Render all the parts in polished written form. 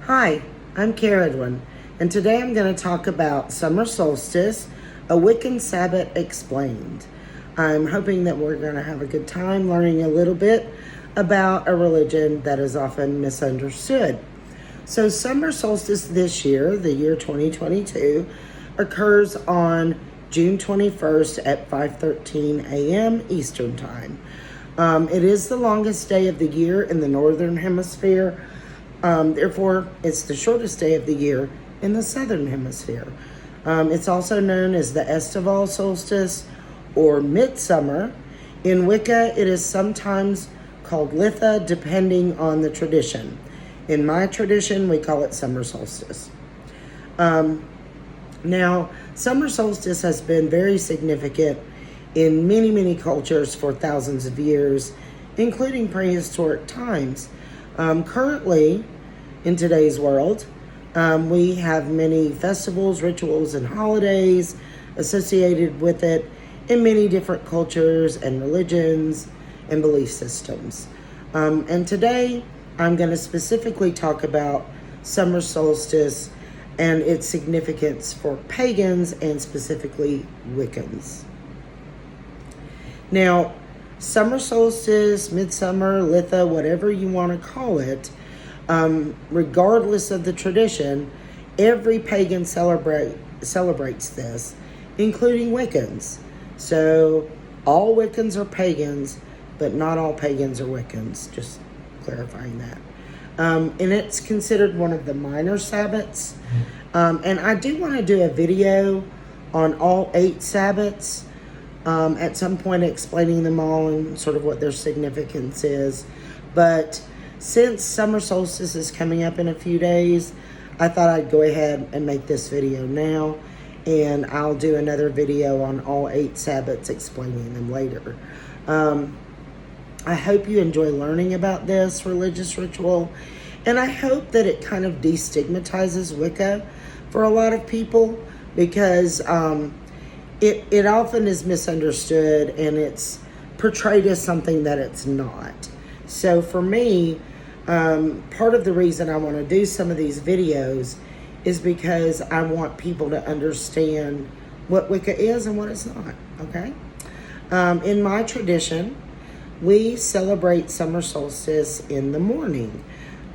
Hi, I'm Llewelyn, and today I'm going to talk about Summer Solstice, a Wiccan Sabbat explained. I'm hoping that we're going to have a good time learning a little bit about a religion that is often misunderstood. So Summer Solstice this year, the year 2022, occurs on June 21st at 5:13 a.m. Eastern Time. It is the longest day of the year in the Northern Hemisphere. Therefore, it's the shortest day of the year in the Southern Hemisphere. It's also known as the estival solstice or midsummer. In Wicca, it is sometimes called Litha, depending on the tradition. In my tradition, we call it summer solstice. Now, summer solstice has been very significant in many, many cultures for thousands of years, including prehistoric times. Currently, in today's world, we have many festivals, rituals, and holidays associated with it in many different cultures and religions and belief systems. And today, I'm going to specifically talk about summer solstice and its significance for pagans and specifically Wiccans. Now, summer solstice, midsummer, Litha, whatever you want to call it, regardless of the tradition, every pagan celebrates this, including Wiccans. So all Wiccans are pagans, but not all pagans are Wiccans, just clarifying that. And it's considered one of the minor Sabbats. And I do want to do a video on all 8 Sabbats at some point, explaining them all and sort of what their significance is. But since summer solstice is coming up in a few days, I thought I'd go ahead and make this video now, and I'll do another video on all 8 Sabbats explaining them later. I hope you enjoy learning about this religious ritual, and I hope that it kind of destigmatizes Wicca for a lot of people, because it often is misunderstood and it's portrayed as something that it's not. So for me, part of the reason I want to do some of these videos is because I want people to understand what Wicca is and what it's not, okay? In my tradition, we celebrate summer solstice in the morning.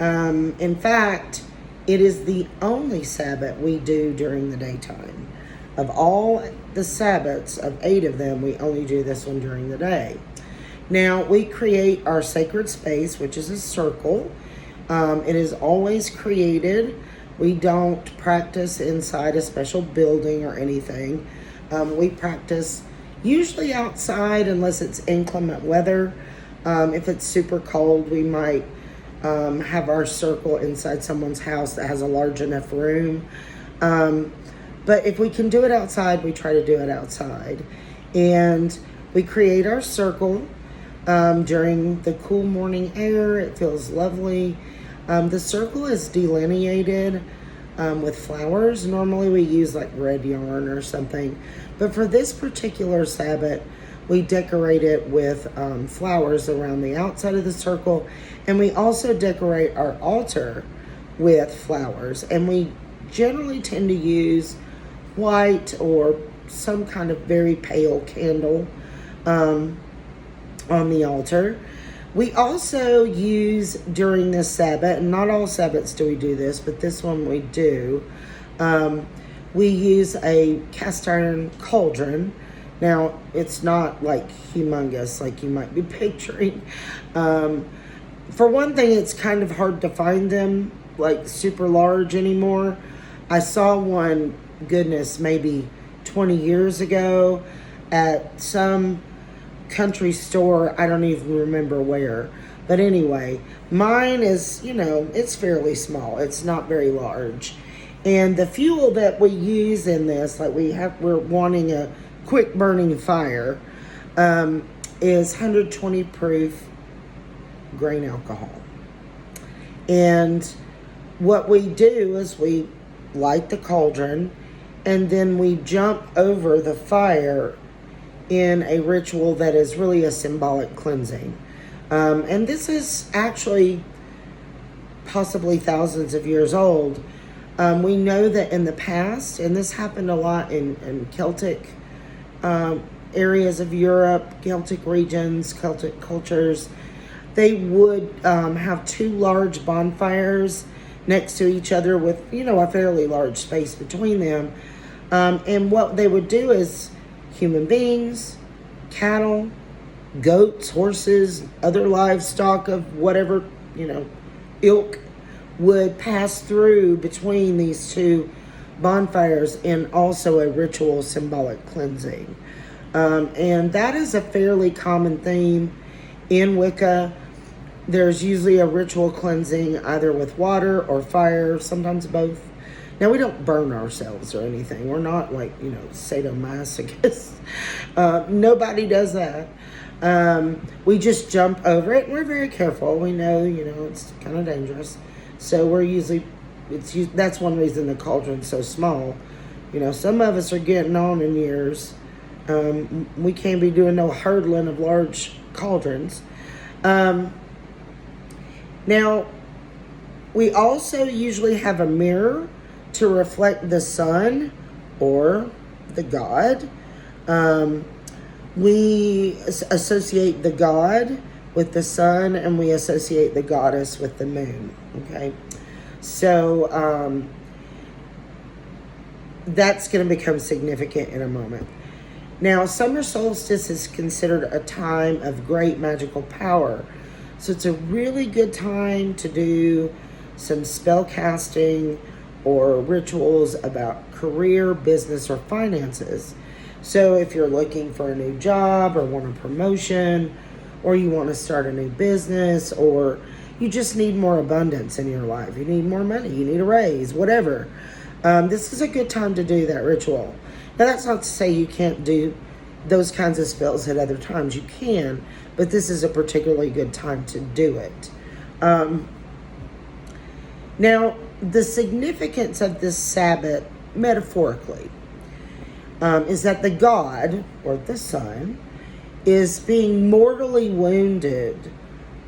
In fact, it is the only Sabbat we do during the daytime. Of all the Sabbats, of 8 of them, we only do this one during the day. Now, we create our sacred space, which is a circle. It is always created. We don't practice inside a special building or anything. We practice usually outside unless it's inclement weather. If it's super cold, we might have our circle inside someone's house that has a large enough room. But if we can do it outside, we try to do it outside. And we create our circle during the cool morning air. It feels lovely. The circle is delineated with flowers. Normally we use like red yarn or something. But for this particular Sabbat, we decorate it with flowers around the outside of the circle. And we also decorate our altar with flowers. And we generally tend to use white or some kind of very pale candle on the altar. We also use during this Sabbat, and not all Sabbats do we do this, but this one we do, we use a cast iron cauldron. Now, it's not like humongous like you might be picturing. For one thing, it's kind of hard to find them like super large anymore. I saw one, goodness, maybe 20 years ago at some country store. I don't even remember where. But anyway, mine is, it's fairly small. It's not very large. And the fuel that we use in this, like we're wanting a quick burning fire, is 120 proof grain alcohol. And what we do is we light the cauldron, and then we jump over the fire in a ritual that is really a symbolic cleansing. And this is actually possibly thousands of years old. We know that in the past, and this happened a lot in Celtic areas of Europe, Celtic regions, Celtic cultures, they would have two large bonfires next to each other with, a fairly large space between them. And what they would do is human beings, cattle, goats, horses, other livestock of whatever, ilk would pass through between these two bonfires in also a ritual symbolic cleansing. And that is a fairly common theme in Wicca. There's usually a ritual cleansing either with water or fire, sometimes both. Now, we don't burn ourselves or anything. We're not like, sadomasochists. Nobody does that. We just jump over it, and we're very careful. We know, it's kind of dangerous. So we're usually, that's one reason the cauldron's so small. Some of us are getting on in years. We can't be doing no hurdling of large cauldrons. Now, we also usually have a mirror to reflect the sun or the god. We associate the god with the sun, and we associate the goddess with the moon. Okay, so that's going to become significant in a moment. Now, summer solstice is considered a time of great magical power. So it's a really good time to do some spell casting or rituals about career, business, or finances. So if you're looking for a new job or want a promotion, or you want to start a new business, or you just need more abundance in your life, you need more money, you need a raise, whatever, this is a good time to do that ritual. Now, that's not to say you can't do those kinds of spells at other times. You can, but this is a particularly good time to do it. Now, the significance of this Sabbat, metaphorically, is that the god, or the sun, is being mortally wounded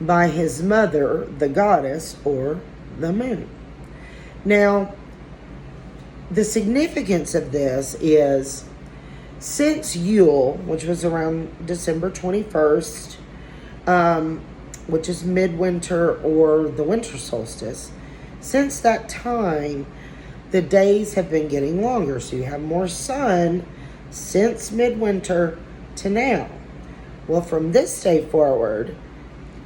by his mother, the goddess, or the moon. Now, the significance of this is, since Yule, which was around December 21st, which is midwinter or the winter solstice, since that time, the days have been getting longer. So you have more sun since midwinter to now. Well, from this day forward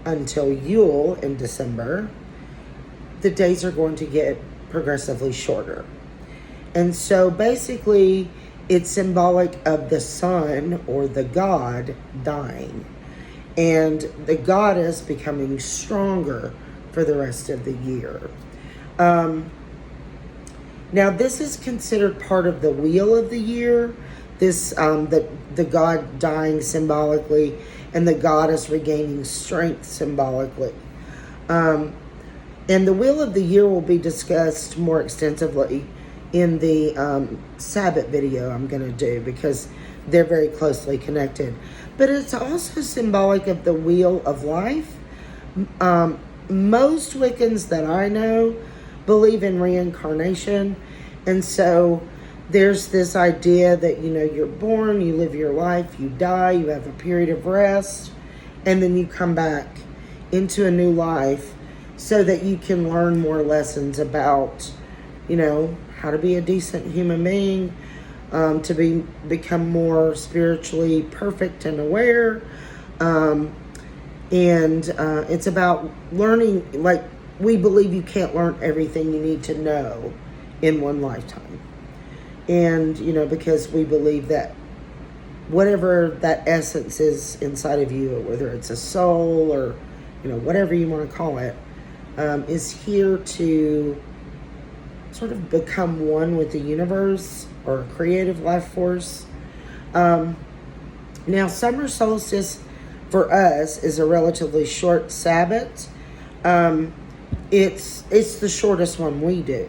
until Yule in December, the days are going to get progressively shorter. And so basically, it's symbolic of the sun or the god dying and the goddess becoming stronger for the rest of the year. Now, this is considered part of the wheel of the year. This, the god dying symbolically and the goddess regaining strength symbolically. And the wheel of the year will be discussed more extensively in the Sabbat video I'm going to do, because they're very closely connected. But it's also symbolic of the wheel of life. Most Wiccans that I know believe in reincarnation, and so there's this idea that you're born, you live your life, you die, you have a period of rest, and then you come back into a new life so that you can learn more lessons about how to be a decent human being, to become more spiritually perfect and aware, and it's about learning. Like, we believe you can't learn everything you need to know in one lifetime. And, because we believe that whatever that essence is inside of you, whether it's a soul or, whatever you want to call it, is here to sort of become one with the universe or a creative life force. Now, summer solstice for us is a relatively short Sabbat. It's the shortest one we do.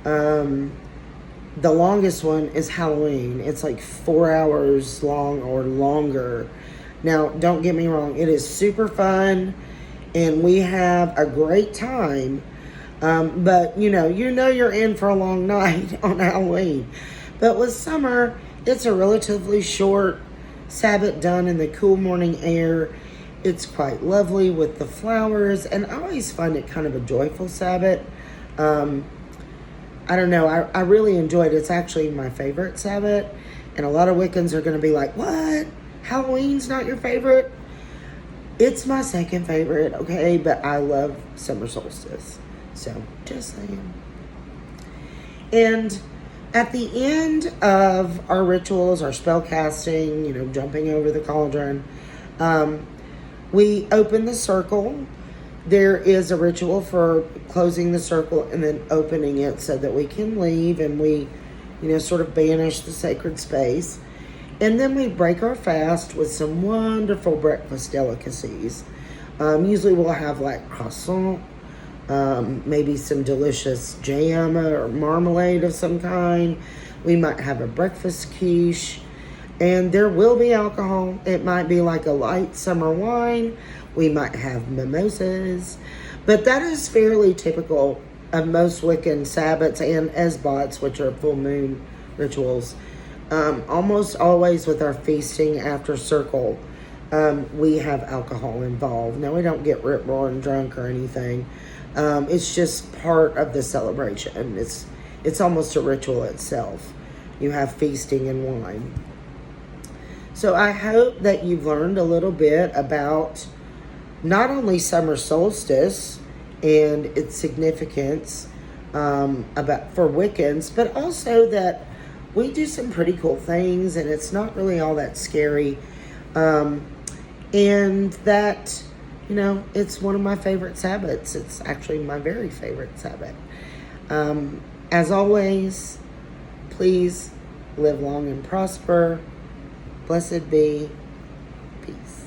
The longest one is Halloween. It's like 4 hours long or longer. Now, don't get me wrong. It is super fun, and we have a great time. But you know you're in for a long night on Halloween. But with summer, it's a relatively short Sabbat done in the cool morning air. It's quite lovely with the flowers, and I always find it kind of a joyful Sabbat. I don't know, I really enjoyed it. It's actually my favorite Sabbat, and a lot of Wiccans are going to be like, what? Halloween's not your favorite? It's my second favorite, okay? But I love Summer Solstice. So, just saying. And at the end of our rituals, our spell casting, jumping over the cauldron, we open the circle. There is a ritual for closing the circle and then opening it so that we can leave and we, sort of banish the sacred space. And then we break our fast with some wonderful breakfast delicacies. Usually we'll have like croissant, maybe some delicious jam or marmalade of some kind. We might have a breakfast quiche. And there will be alcohol. It might be like a light summer wine. We might have mimosas. But that is fairly typical of most Wiccan Sabbats and Esbats, which are full moon rituals. Almost always with our feasting after circle, we have alcohol involved. Now, we don't get rip-roaring drunk or anything. It's just part of the celebration. It's almost a ritual itself. You have feasting and wine. So I hope that you've learned a little bit about not only summer solstice and its significance for Wiccans, but also that we do some pretty cool things and it's not really all that scary. And that, it's one of my favorite Sabbats. It's actually my very favorite Sabbat. As always, please live long and prosper. Blessed be. Peace.